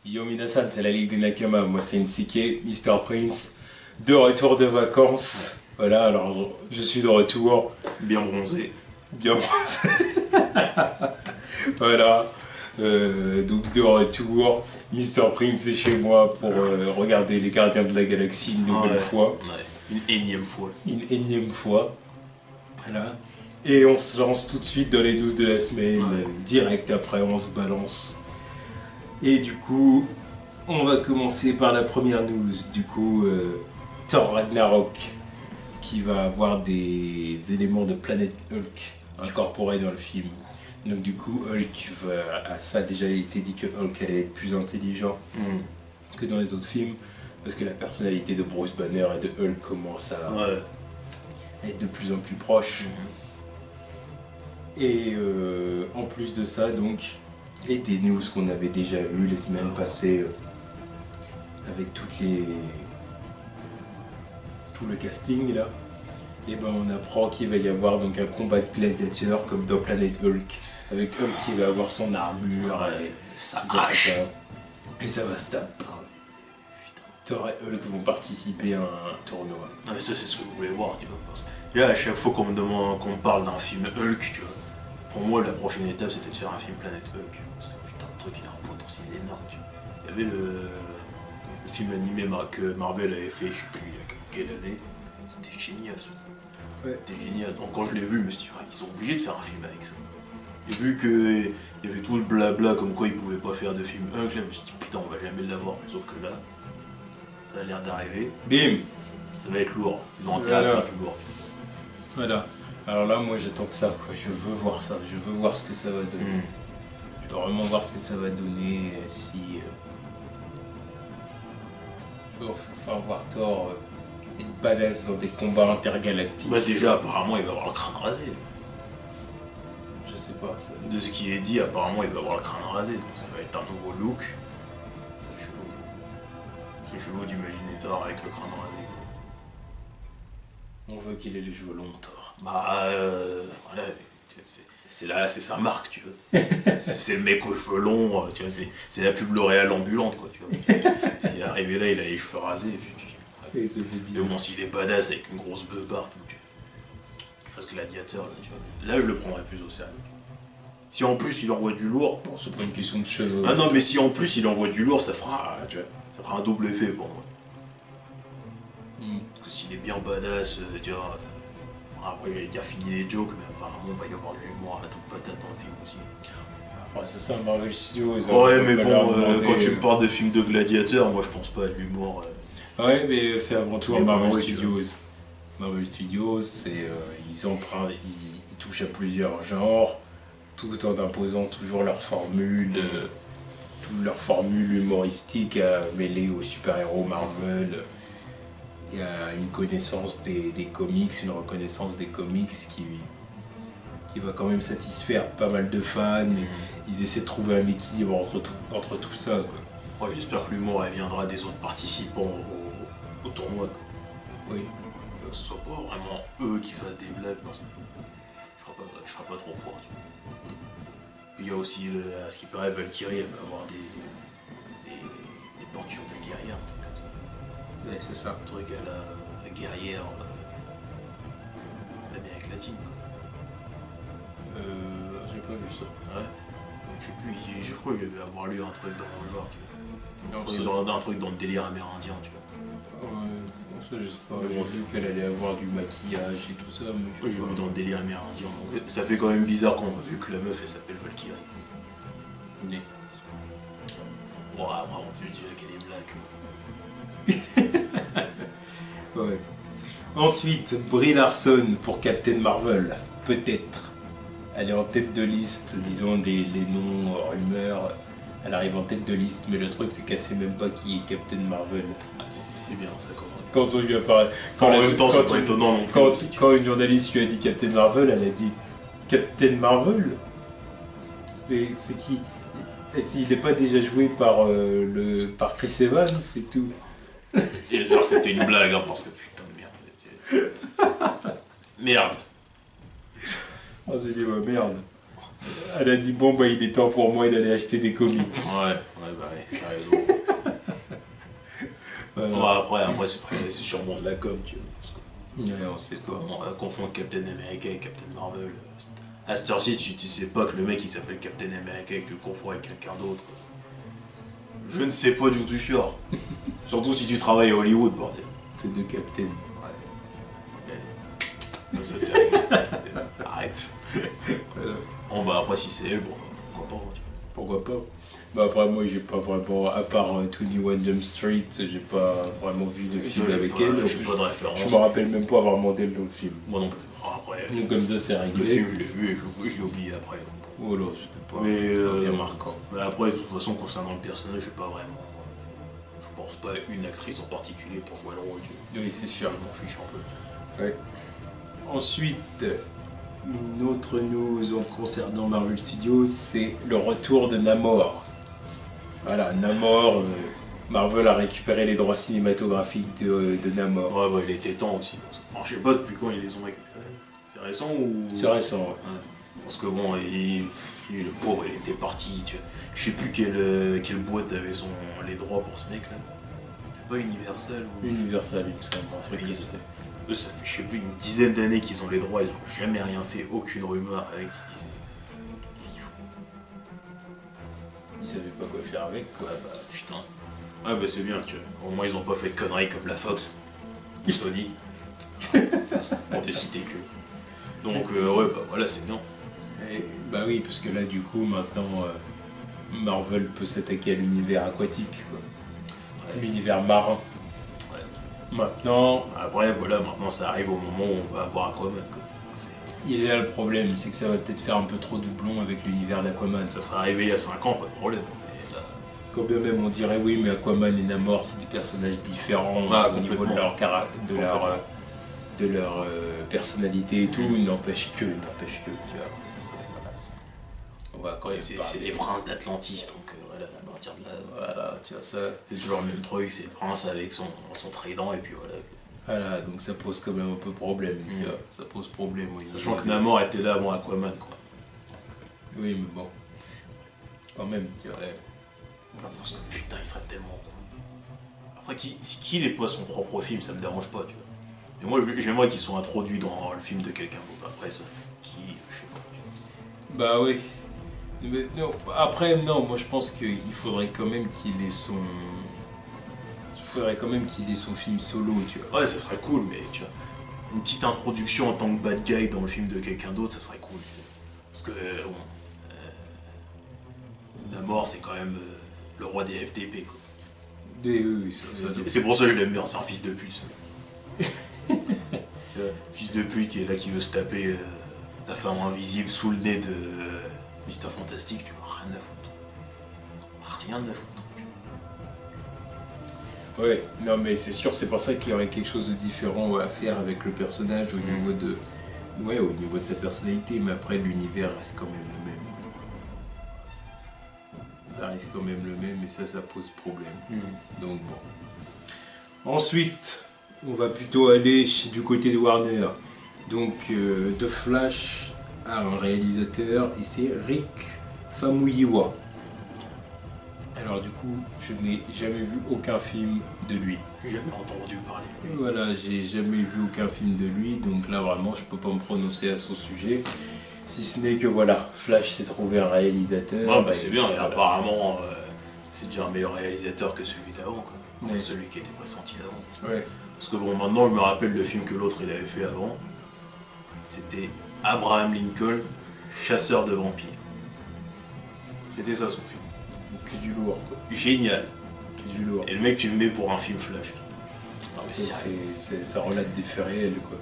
Yo Minasan, c'est la Ligue des Nakama, moi c'est Nsike, Mr. Prince, de retour de vacances. Voilà, alors je suis de retour. Bien bronzé. Bien bronzé. Voilà, donc de retour. Mr. Prince est chez moi pour regarder les Gardiens de la Galaxie une nouvelle fois. Ouais. Une énième fois. Une énième fois. Voilà. Et on se lance tout de suite dans les news de la semaine, direct après on se balance. Et du coup, on va commencer par la première news. Du coup, Thor Ragnarok, qui va avoir des éléments de Planète Hulk incorporés dans le film. Donc du coup, Hulk, ça a déjà été dit que Hulk allait être plus intelligent que dans les autres films, parce que la personnalité de Bruce Banner et de Hulk commence à être de plus en plus proche. Et en plus de ça, donc, et des news qu'on avait déjà eues les semaines passées, avec tout le casting là, et ben on apprend qu'il va y avoir donc un combat de gladiateurs comme dans Planet Hulk, avec Hulk qui va avoir son armure et sa hache, et ça va se taper. Thor et Hulk vont participer à un tournoi. Ah, mais ça c'est ce que vous voulez voir, tu vois. Parce que là, à chaque fois qu'on me parle d'un film Hulk, tu vois, pour moi la prochaine étape c'était de faire un film Planet Hulk. Parce que putain, le truc il a un potentiel énorme, tu vois. Il y avait le film animé que Marvel avait fait, je sais plus il y a quelle année. C'était génial ce truc. Ouais. C'était génial. Donc quand je l'ai vu, je me suis dit, ils sont obligés de faire un film avec ça. Et vu qu'il y avait tout le blabla comme quoi ils pouvaient pas faire de film Hulk, là, je me suis dit, putain, on va jamais l'avoir. Sauf que là, ça a l'air d'arriver. Bim. Ça va être lourd. Ils ont intérêt à faire du lourd. Voilà. Alors là, moi j'attends que ça, quoi. Je veux voir ça. Je veux voir ce que ça va donner. Je veux vraiment voir ce que ça va donner si. Il va faire voir Thor être balèze dans des combats intergalactiques. Bah déjà, apparemment, il va avoir le crâne rasé. Je sais pas. Ça... De ce qui est dit, apparemment, il va avoir le crâne rasé. Donc ça va être un nouveau look. C'est chelou. C'est chelou d'imaginer Thor avec le crâne rasé. On veut qu'il ait les cheveux longs, Thor. Bah, voilà. C'est là, c'est sa marque, tu vois. C'est le mec aux cheveux longs, tu vois. C'est la pub L'Oréal ambulante, quoi, tu vois. S'il est arrivé là, il a les cheveux rasés. Et ça fait Mais bon, s'il est badass avec une grosse beuh partout, qu'il fasse gladiateur, là, tu vois. Là, je le prendrais plus au sérieux. Si en plus il envoie du lourd. Bon, c'est pas une question de cheveux. Ah non, mais si en plus il envoie du lourd, ça fera, tu vois, ça fera un double effet pour moi. Parce que s'il est bien badass, tu vois. Après, j'allais dire fini les jokes, mais apparemment, il va y avoir de l'humour à la toute patate dans le film aussi. Ouais, c'est ça, Marvel Studios. Ouais, mais bon, quand tu me parles de films de gladiateurs, moi je pense pas à de l'humour. Ouais, mais c'est avant tout Mais Marvel bon, oui, Studios. Marvel Studios, c'est ils touchent à plusieurs genres, tout en imposant toujours leur formule humoristique à mêler aux super-héros Marvel. Il y a une connaissance des comics, une reconnaissance des comics qui va quand même satisfaire pas mal de fans. Et ils essaient de trouver un équilibre entre tout ça, quoi. Moi j'espère que l'humour elle viendra des autres participants au tournoi. Quoi. Oui. Que ce soit pas vraiment eux qui fassent des blagues, parce que je serai pas trop fort. Tu vois. Il y a aussi, à ce qui paraît, Valkyrie, elle va avoir des peintures de guerrière, un truc comme ça. Ouais, c'est ça. Un truc à la guerrière d'Amérique latine. Quoi. J'ai pas vu ça. Ouais. Je sais plus, je crois qu'il devait avoir lu un truc dans le genre, tu vois. Un truc dans le délire amérindien, tu vois. Ouais, ça je sais pas. J'ai vu qu'elle allait avoir du maquillage et tout ça. Mais J'ai vu dans le délire amérindien. Donc, ça fait quand même bizarre quand on a vu que la meuf elle s'appelle Valkyrie. Oui. Bon, après on peut dire qu'elle est black. Ouais. Ensuite, Brie Larson pour Captain Marvel. Peut-être. Elle est en tête de liste, disons, les noms rumeurs. Elle arrive en tête de liste, mais le truc c'est qu'elle sait même pas qui est Captain Marvel. C'est bien ça quand même. Quand on lui a parlé. En même temps, c'est pas étonnant non plus. Quand une journaliste lui a dit Captain Marvel, elle a dit Captain Marvel. Mais c'est qui? Il n'est pas déjà joué par Chris Evans, c'est tout. Et alors c'était une blague, hein, parce que putain de merde. Merde. Oh, j'ai dit, ouais, merde. Elle a dit bon bah il est temps pour moi d'aller acheter des comics. Ouais, bah ouais, sérieusement. Voilà. Ouais, après c'est sûrement de la com, tu vois. Ouais, on sait pas. On va confondre Captain America et Captain Marvel. À cette heure-ci, tu sais pas que le mec il s'appelle Captain America et que tu le confonds avec quelqu'un d'autre. Je ne sais pas du tout sûr. Surtout si tu travailles à Hollywood, bordel. C'est de Captain. Ouais. Ça c'est réglé. Arrête. Voilà. Bon bah après si c'est elle, bon pourquoi pas. Pourquoi pas. Bah après moi j'ai pas vraiment, à part 21 Jump Street, j'ai pas vraiment vu de film avec elle. J'ai pas de référence. Je me rappelle même pas avoir demandé dans le film. Moi non plus. Après, Donc comme ça c'est réglé. le film je l'ai vu et je l'ai oublié après. Oh là, c'était pas, bien marquant. Mais après, de toute façon, concernant le personnage, j'ai pas vraiment. Je pense pas à une actrice en particulier pour jouer le rôle. Oui, c'est sûr. Je m'en fiche un peu. Ouais. Ensuite, une autre news en concernant Marvel Studios, c'est le retour de Namor. Voilà, Namor, Marvel a récupéré les droits cinématographiques de Namor. Ouais, bah, il était temps aussi. Enfin, je sais pas depuis quand ils les ont récupérés. C'est récent ou. C'est récent, ouais. Parce que bon, le pauvre, il était parti. Je sais plus quelle boîte avait les droits pour ce mec-là. C'était pas Universal ou. Universal, il me semble, un truc comme ça. Eux, ça fait, je sais plus, une dizaine d'années qu'ils ont les droits, ils ont jamais rien fait, aucune rumeur avec. Qu'est-ce qu'ils font? Ils savaient pas quoi faire avec, quoi. Ah bah putain. Ouais bah c'est bien, tu vois. Au moins ils ont pas fait de conneries comme la Fox ou Sony. Pour ne citer que. Donc ouais bah voilà c'est bien. Et, bah oui, parce que là du coup maintenant Marvel peut s'attaquer à l'univers aquatique, quoi. Ouais. L'univers marin. Ouais. Maintenant, Après voilà, maintenant ça arrive au moment où on va avoir Aquaman quoi. il est là le problème, c'est que ça va peut-être faire un peu trop doublon avec l'univers d'Aquaman. Ça serait arrivé il y a 5 ans, pas de problème. Mais là, Quand bien même on dirait oui, mais Aquaman et Namor c'est des personnages différents au niveau de leur personnalité et tout, n'empêche que, tu vois. On va quand même c'est les princes d'Atlantis, donc voilà, à partir de là. Voilà, tu vois ça. C'est toujours le même truc, c'est le prince avec son trident et puis voilà. Voilà, donc ça pose quand même un peu problème, tu vois. Ça pose problème, oui. Sachant que Namor était là avant Aquaman quoi. Oui, mais bon. Quand même, tu vois. Ouais. Parce que putain, il serait tellement cool. Après, qu'il ait pas son propre film, ça me dérange pas, tu vois. Mais moi, j'aimerais qu'il soit introduit dans le film de quelqu'un d'autre. Après, ça, je sais pas. Tu vois. Bah oui. Mais non, après, non, moi je pense qu'il faudrait quand même qu'il ait son. Il faudrait quand même qu'il ait son film solo, tu vois. Ouais, ça serait cool, mais tu vois. Une petite introduction en tant que bad guy dans le film de quelqu'un d'autre, ça serait cool. Parce que, bon. Namor, c'est quand même le roi des FDP, quoi. Oui, C'est pour ça que je l'aime bien, c'est un fils de pute. Tu vois, fils de pute qui est là, qui veut se taper la femme invisible sous le nez de Mr. Fantastic, tu vois, rien à foutre. Rien à foutre. Ouais, non mais c'est sûr, c'est pour ça qu'il y aurait quelque chose de différent à faire avec le personnage au niveau de. Ouais, au niveau de sa personnalité, mais après l'univers reste quand même le même. Ça reste quand même le même et ça pose problème. Donc bon. Ensuite, on va plutôt aller du côté de Warner. Donc The Flash a un réalisateur et c'est Rick Famuyiwa. Alors du coup, je n'ai jamais vu aucun film de lui. Jamais entendu parler. Et voilà, j'ai jamais vu aucun film de lui, donc là vraiment je peux pas me prononcer à son sujet. Si ce n'est que voilà, Flash s'est trouvé un réalisateur. Ouais, bah c'est bien, et voilà. apparemment c'est déjà un meilleur réalisateur que celui d'avant, quoi. Ouais. Celui qui était pressenti d'avant. Ouais. Parce que bon, maintenant je me rappelle le film que l'autre il avait fait avant. C'était Abraham Lincoln, chasseur de vampires. C'était ça son film. Que du lourd quoi. Génial. Que du lourd. Et le mec tu le mets pour un film Flash. Non, mais Ça relate des faits réels quoi.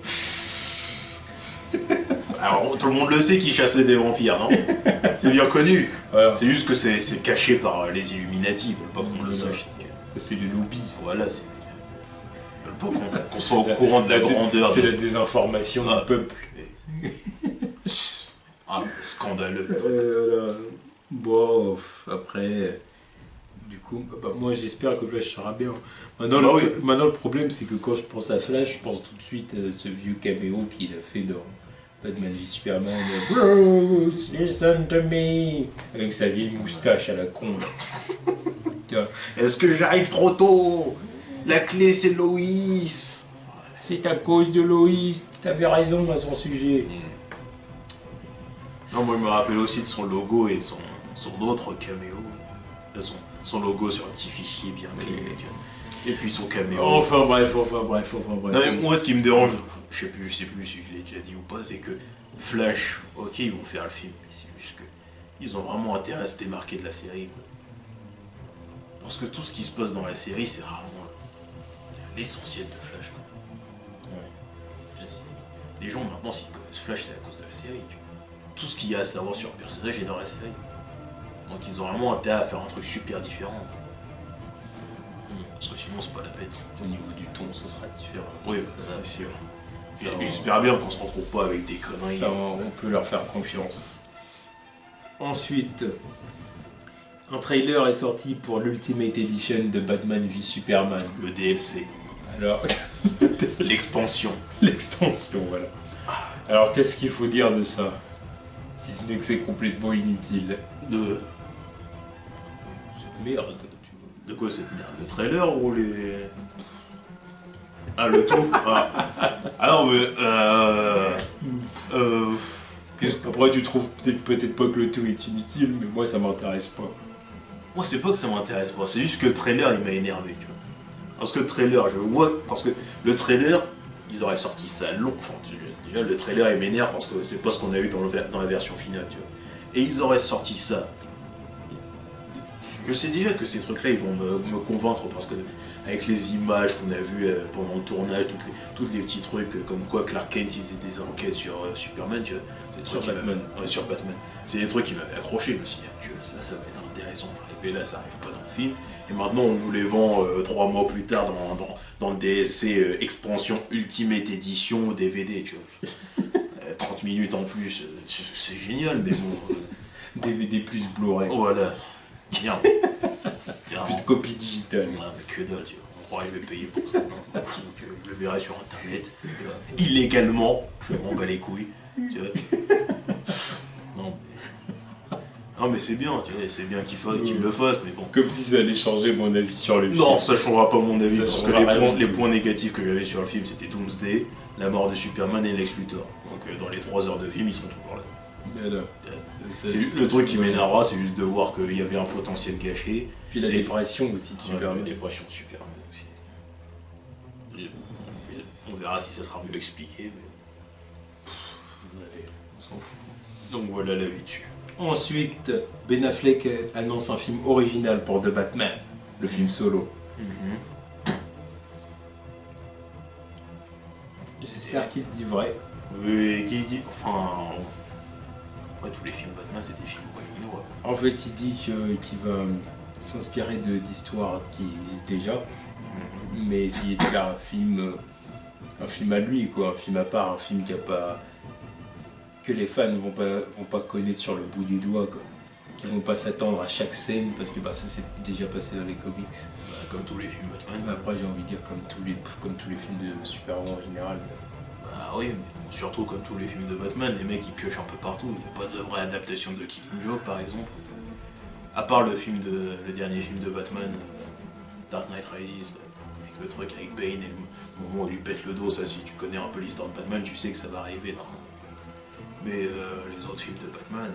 Alors tout le monde le sait qu'il chassait des vampires, non? C'est bien connu. Voilà. C'est juste que c'est caché par les Illuminati, ils veulent pas qu'on le sache. C'est les lobbies. Voilà, c'est. Ils veulent pas qu'on soit au courant de la grandeur. C'est la désinformation du peuple. Ah, scandaleux. Voilà. Bon, après, du coup, moi j'espère que Flash sera bien. Maintenant, le problème, c'est que quand je pense à Flash, je pense tout de suite à ce vieux caméo qu'il a fait Batman v Superman, Bruce, listen to me, avec sa vieille moustache à la con. Tu vois, Est-ce que j'arrive trop tôt? La clé c'est Loïs. c'est à cause de Loïs, t'avais raison à son sujet. Non, moi je me rappelle aussi de son logo et son autre caméo. Son logo sur un petit fichier bien clean. Et puis son caméo. Enfin bref. Non, mais moi ce qui me dérange, je sais plus si je l'ai déjà dit ou pas, c'est que Flash, ok ils vont faire le film, mais c'est juste que ils ont vraiment intérêt à se démarquer de la série. Quoi. Parce que tout ce qui se passe dans la série, c'est rarement l'essentiel de Flash. Quoi. Ouais. Les gens maintenant, s'ils connaissent Flash, c'est à cause de la série. Tu vois. Tout ce qu'il y a à savoir sur le personnage est dans la série. Donc ils ont vraiment intérêt à faire un truc super différent. Parce que sinon c'est pas la peine. Au niveau du ton, ce sera différent. Oui, ça c'est sûr. Et j'espère bien qu'on se retrouve pas avec des conneries. Ça, on peut leur faire confiance. Ensuite, un trailer est sorti pour l'Ultimate Edition de Batman v Superman. Le DLC. Alors, L'expansion. l'extension, voilà. Alors, qu'est-ce qu'il faut dire de ça? Si ce n'est que c'est complètement inutile. De Cette merde. De quoi cette merde? Le trailer ou les... Ah, le tout. Ah non, mais... Après, tu trouves peut-être pas que le tout est inutile, mais moi, ça m'intéresse pas. Moi, c'est pas que ça m'intéresse pas, c'est juste que le trailer, il m'a énervé, tu vois. Parce que le trailer, je vois... Parce que le trailer, ils auraient sorti ça long. Enfin, déjà, le trailer, il m'énerve parce que c'est pas ce qu'on a eu dans la version finale, tu vois. Et ils auraient sorti ça. Je sais déjà que ces trucs-là, ils vont me convaincre parce que avec les images qu'on a vues pendant le tournage, tous les petits trucs comme quoi Clark Kent, il faisait des enquêtes sur Superman, tu vois. Sur Batman. Ouais, sur Batman. C'est des trucs qui m'avaient accroché, je me suis dit, tu vois, ça va être intéressant d'arriver là, ça arrive pas dans le film. Et maintenant, on nous les vend 3 mois plus tard dans le DSC Expansion Ultimate Edition DVD, tu vois. 30 minutes en plus, c'est génial, mais bon... DVD plus Blu-ray. Voilà. Bien. Plus copie digitale. Ouais, mais que dalle, tu vois. On croirait que je vais payer pour ça. Non, je le verrai sur internet. Tu vois. Illégalement, je m'en bats les couilles. Tu vois. Non mais c'est bien, tu vois, c'est bien qu'il le fasse, mais bon. Comme si ça allait changer mon avis sur le film. Non, ça changera pas mon avis, Ça parce que changera les points négatifs que j'avais sur le film, c'était Doomsday, la mort de Superman et Lex Luthor. Donc dans les 3 heures de film, ils sont toujours là. Alors, Le truc qui m'énervera, c'est juste de voir qu'il y avait un potentiel gâché. Puis la dépression aussi de Superman. La dépression de Superman aussi. On verra si ça sera mieux expliqué. Mais... Allez, on s'en fout. Donc voilà la vie dessus. Ensuite, Ben Affleck annonce un film original pour The Batman, le film solo. J'espère qu'il se dit vrai. Oui, qui dit... Enfin... Après, tous les films Batman, c'est des films originaux. En fait, il dit qu'il va s'inspirer d'histoires qui existent déjà, mais essayer de faire un film à lui, quoi, un film à part, un film qui a pas... que les fans vont pas connaître sur le bout des doigts, quoi. Qui vont pas s'attendre à chaque scène parce que ça s'est déjà passé dans les comics. Comme tous les films Batman. Après, j'ai envie de dire comme tous les films de super-héros en général. Bah oui, mais surtout comme tous les films de Batman, les mecs ils piochent un peu partout. Il n'y a pas de vraie adaptation de Killing Joke par exemple. À part le dernier film de Batman, Dark Knight Rises, avec le truc avec Bane et le moment où il lui pète le dos, ça si tu connais un peu l'histoire de Batman, tu sais que ça va arriver normalement. Mais les autres films de Batman,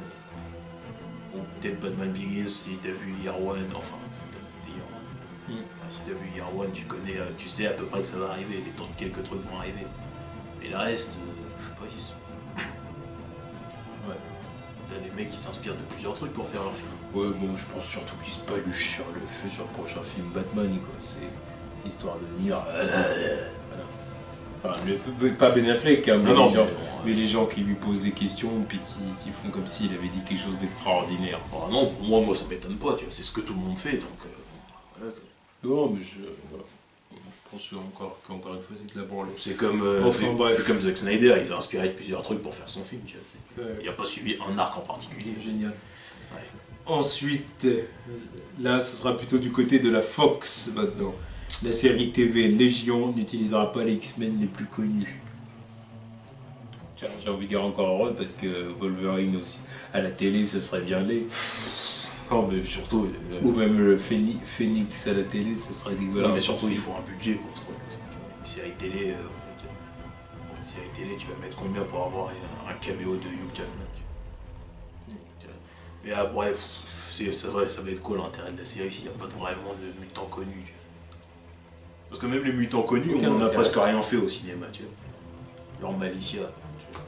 ou peut-être Batman Begins si t'as vu Year One, enfin c'était Year One. Si t'as vu Year One, tu sais à peu près que ça va arriver, quelques trucs vont arriver. Mais le reste, je sais pas, ils sont... Ouais. Il y a des mecs qui s'inspirent de plusieurs trucs pour faire leur film. Ouais, bon, je pense surtout qu'ils se paluchent sur le feu sur le prochain film Batman, quoi. C'est l'histoire de dire... Voilà. Enfin, pas Ben Affleck, hein, mais les gens qui lui posent des questions puis qui font comme s'il avait dit quelque chose d'extraordinaire. Oh non, pour moi ça m'étonne pas, tu vois, c'est ce que tout le monde fait, donc voilà. Non, mais je pense qu'encore une fois c'est de la branlée. C'est comme Zack Snyder, il s'est inspiré de plusieurs trucs pour faire son film, tu vois. Il n'a pas suivi un arc en particulier. Génial. Ouais. Ensuite, là ce sera plutôt du côté de la Fox maintenant. La série TV Légion n'utilisera pas les X-Men les plus connus. J'ai envie de dire encore heureux parce que Wolverine aussi à la télé ce serait bien laid. Non, mais surtout. Ou même le Phoenix à la télé ce serait dégueulasse. Non, mais surtout, il faut un budget pour ce truc. Une série télé, pour une série télé, tu vas mettre combien pour avoir un caméo de Hugh Jackman? Mais après, c'est vrai, ça va être quoi l'intérêt de la série s'il n'y a pas vraiment de mutants connus, tu vois. Parce que même les mutants connus, Aucun on en a intérêt. presque rien fait au cinéma, tu vois. Genre Malicia, tu vois.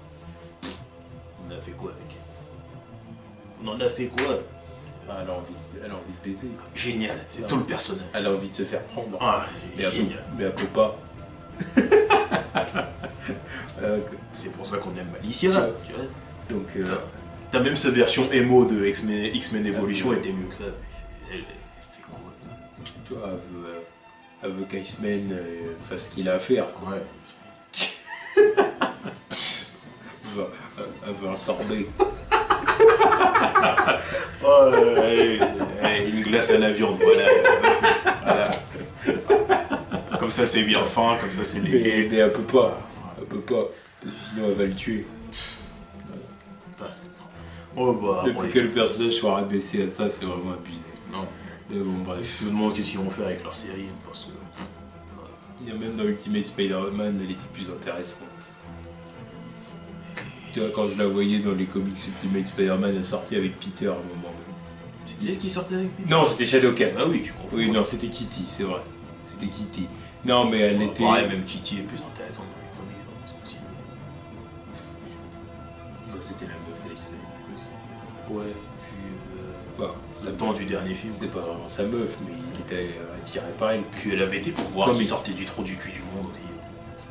On a fait quoi avec? On en a fait quoi? Ah, elle a envie de baiser. Génial, c'est Non. tout le personnage. Elle a envie de se faire prendre. Ah, mais, elle peut, génial. mais elle peut pas. C'est pour ça qu'on aime Malicia, tu vois. Donc, T'as même sa version emo de X-Men Evolution était mieux que ça. Elle fait quoi? toi, elle veut qu'Iceman fasse ce qu'il a à faire. Quoi. Ouais. Elle veut un sorbet. Oh, une glace à la viande, voilà. Voilà. Comme ça c'est bien fin, comme ça c'est léger. Mais elle peut pas. Elle peut pas. Parce que sinon, elle va le tuer. Oh bah Le après, plus que le personnage soit rabaissé à ça, c'est vraiment abusé. non. Mais bon, bref. Je me demande qu'est-ce qu'ils vont faire avec leur série, parce que... Il y a même dans Ultimate Spider-Man, elle était plus intéressante. Tu vois, quand je la voyais dans les comics Ultimate Spider-Man, elle sortait avec Peter à un moment. C'était elle qui sortait avec lui? Non, c'était Shadowcat. Ah oui, tu comprends. Oui, non, c'était Kitty, c'est vrai. C'était Kitty. Non, mais elle était. Pareil, même Kitty est plus intéressante dans les comics, dans son cinéma. Ça, c'était la meuf d'Iceman en plus. Ouais, puis... Bah, le temps du dernier film. c'était pas vraiment sa meuf, mais il était attiré par elle. Puis elle avait des pouvoirs Comme qui il- sortaient du trou du cul du monde aussi.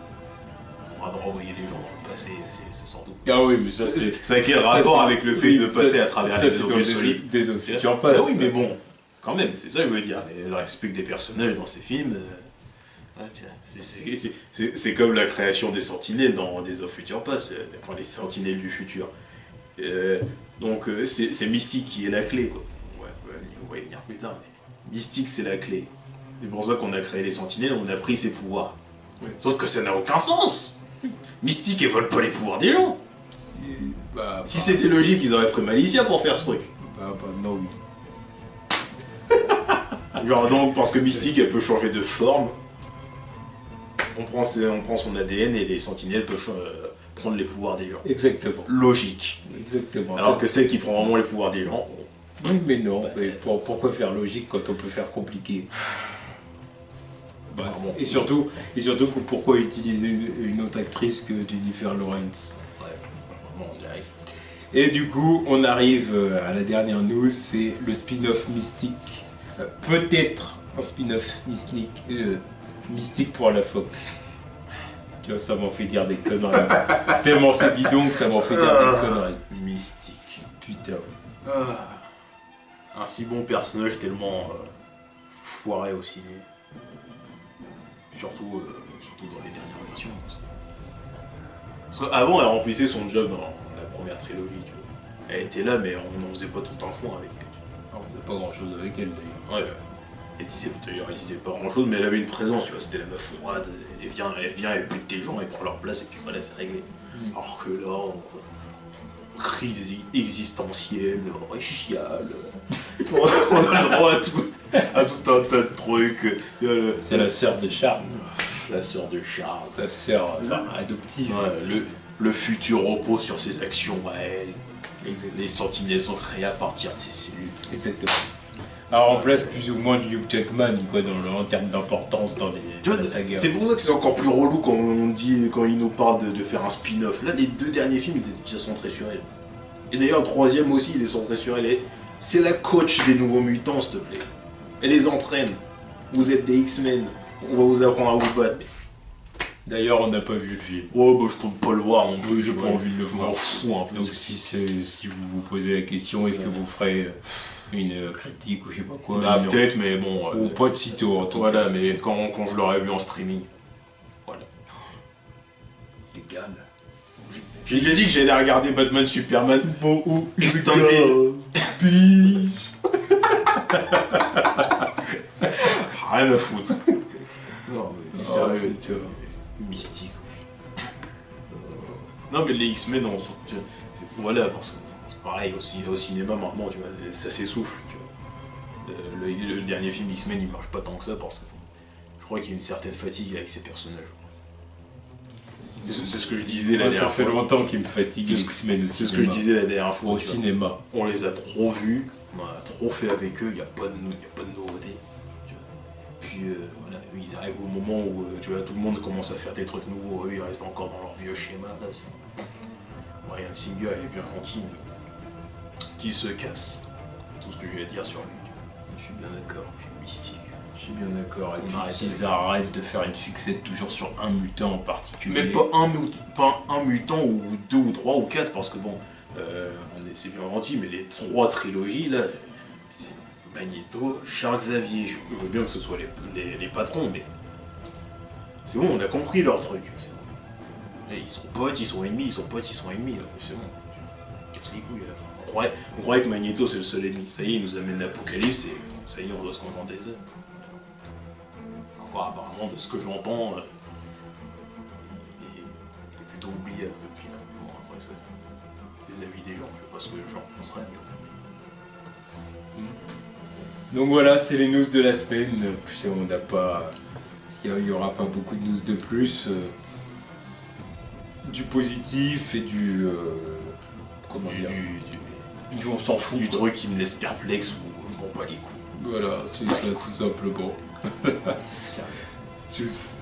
On va renvoyer les gens dans le passé, c'est sans doute. Ah oui, mais ça, c'est. Ça a quel ça, rapport c'est- avec le fait oui, de ça, passer à travers ça, les c'est dans objets solides? Des of Future Ah Past. oui, mais bon, quand même, c'est ça que je veux dire. Le respect des personnages dans ces films, tiens, c'est comme la création des sentinelles dans Days of Future Past, quand les sentinelles du futur. Donc c'est Mystique qui est la clé, quoi. Ouais, on va y venir plus tard, mais Mystique c'est la clé. C'est pour ça qu'on a créé les sentinelles, on a pris ses pouvoirs. Sauf que ça n'a aucun sens. Mystique elle vole pas les pouvoirs des gens. Bah, Si c'était logique, ils auraient pris Malicia pour faire ce truc. Bah, non, oui. Genre donc parce que Mystique elle peut changer de forme. On prend son ADN et les sentinelles peuvent prendre les pouvoirs des gens. Exactement. Logique. Exactement. Alors que celle qui prend vraiment les pouvoirs des gens, Oui, mais non. Mais pourquoi faire logique quand on peut faire compliqué? Bah, bon. et surtout, pourquoi utiliser une autre actrice que Jennifer Lawrence? bon, on y arrive. Et du coup, on arrive à la dernière news, c'est le spin-off Mystique. Peut-être un spin-off Mystique pour la Fox. Tu vois, ça m'en fait dire des conneries. Tellement c'est bidon que ça m'en fait dire des conneries. Mystique. Putain. Un si bon personnage tellement foiré au ciné. Surtout dans les dernières versions. Parce qu'avant, elle remplissait son job dans la première trilogie. Tu vois. Elle était là, mais on n'en faisait pas tout le temps fond avec elle. On n'a pas grand-chose avec elle d'ailleurs. Ouais, elle disait pas grand chose, mais elle avait une présence, tu vois, c'était la meuf froide, elle vient, elle bute des gens, elle prend leur place et puis voilà, c'est réglé. Alors que là, crise existentielle, on chiale, on a le droit à tout un tas de trucs. C'est la sœur de Charles. La sœur de Charles. Sa sœur adoptive. Ouais, le futur repose sur ses actions à elle. Exactement. Les sentinelles sont créées à partir de ses cellules. Exactement. Alors en place plus ou moins du Hugh Jackman quoi, en termes d'importance dans Tu vois, la saga. c'est pour ça que c'est encore plus relou quand il nous parle de faire un spin-off. Là, les deux derniers films, ils étaient déjà centrés sur elle. Et d'ailleurs, le troisième aussi, il est centré sur elle. C'est la coach des nouveaux mutants, s'il te plaît. Elle les entraîne. Vous êtes des X-Men. On va vous apprendre à vous battre. D'ailleurs, on n'a pas vu le film. Ouais, bah je compte pas le voir non plus. Oui, j'ai pas envie de le Je voir. m'en fous un peu. Donc si vous vous posez la question, est-ce que vous ferez une critique ou je sais pas quoi Ah, non. peut-être, mais bon. Ou pas de sitôt en tout cas. Voilà, mais quand je l'aurais vu en streaming. Voilà. Légal. J'ai déjà dit que j'allais regarder Batman Superman. Bon, ou Extended. Rien à foutre. Non, mais sérieux, tu vois. Mystique. Non, mais les X-Men, voilà, parce que c'est pareil, aussi, au cinéma maintenant, tu vois, ça s'essouffle. Tu vois. Le dernier film X-Men, il marche pas tant que ça parce que je crois qu'il y a une certaine fatigue avec ces personnages. C'est ce que je disais la Moi, dernière ça fait fois. longtemps qu'ils me fatiguent, les X-Men au C'est ce que je cinéma. disais la dernière fois. Au tu vois. cinéma. On les a trop vus, on a trop fait avec eux, il n'y a pas de nouveauté. Tu vois. Puis voilà, ils arrivent au moment où tu vois, tout le monde commence à faire des trucs nouveaux, eux ils restent encore dans leur vieux schéma. Là, Bryan Singer, il est bien gentil, mais qui se casse. C'est tout ce que j'ai à dire sur lui. Tu vois. Je suis bien d'accord. Film mystique. Je suis bien d'accord. Et On puis arrête qu'ils avec- arrêtent de faire une fixette toujours sur un mutant en particulier. Même pas un mutant ou deux ou trois ou quatre, parce que bon, c'est bien gentil, mais les trois trilogies là, c'est Magneto, Charles Xavier, je veux bien que ce soit les patrons, mais c'est bon, on a compris leur truc. C'est bon. Et ils sont potes, ils sont ennemis, ils sont potes, ils sont ennemis, là. C'est bon, tu casses les couilles à la fin. On croyait que Magneto c'est le seul ennemi, ça y est, il nous amène l'Apocalypse et ça y est, on doit se contenter de ça. Encore apparemment, de ce que j'entends, il est plutôt oubliable le film. Bon, après, ça, c'est des avis des gens, je sais pas ce que j'en penserais, mais Donc voilà, c'est les news de la semaine. Puis on n'a pas. Il n'y aura pas beaucoup de news de plus. Du positif et du. Comment dire Du on s'en fout. du quoi. truc qui me laisse perplexe ou je m'en bats les couilles. Voilà, c'est ça tout simplement. Tchuss.